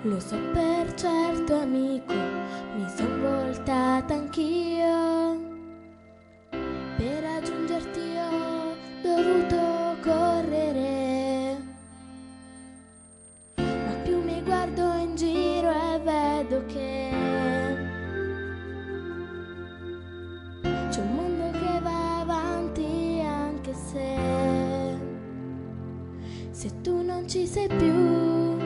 Lo so per certo amico, mi son voltata anch'io. Per raggiungerti ho dovuto correre, ma più mi guardo in giro e vedo che c'è un mondo che va avanti anche se tu non ci sei più,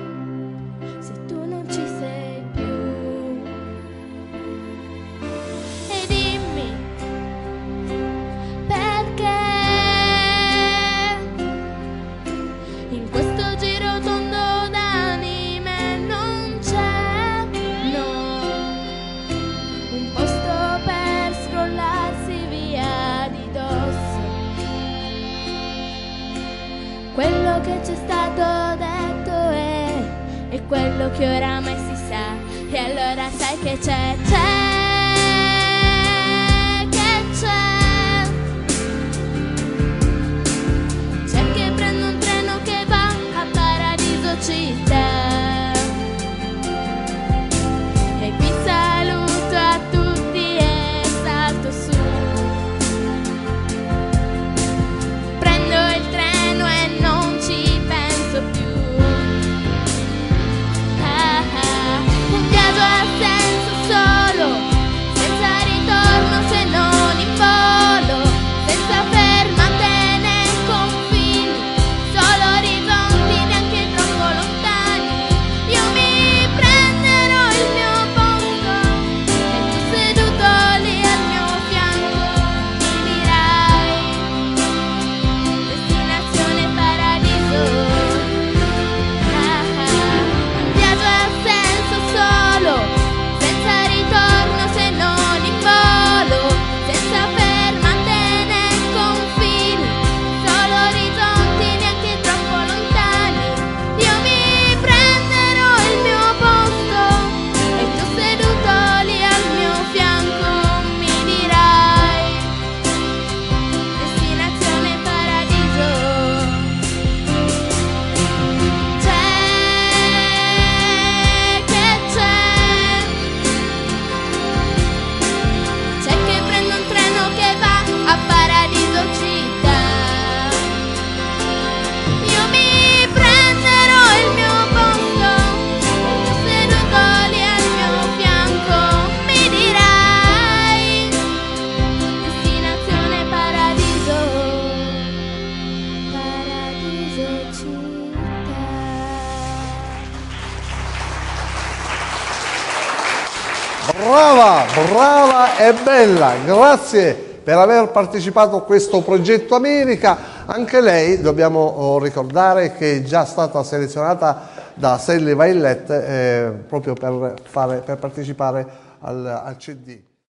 se tu non ci sei più. E dimmi perché in questo giro tondo d'anime non c'è, no, un posto per scrollarsi via di dosso quello che c'è stato detto è quello che oramai si sa. E allora sai che c'è, c'è che prendo un treno che va a Paradiso città. E qui saluto a tutti e salto su. Prendo il treno e non ci penso più. Un viaggio ha senso solo, senza ritorno se non in volo, senza fermate né confini, solo orizzonti neanche troppo lontani. Io mi prenderò il mio posto e tu seduto lì al mio fianco mi dirai destinazione paradiso. Un viaggio ha senso solo, senza ritorno se non in volo, senza fermate né confini, solo orizzonti neanche troppo lontani. Io mi prenderò il mio posto e tu seduto lì al mio fianco mi dirai destinazione paradiso. C'è che prendo un treno che va a Paradiso città. Io mi prenderò il mio posto e tu seduto lì al mio fianco mi dirai destinazione paradiso, Paradiso città. Brava, brava e bella, grazie per aver partecipato a questo progetto America. Anche lei dobbiamo ricordare che è già stata selezionata da Sally Violet proprio per partecipare al CD.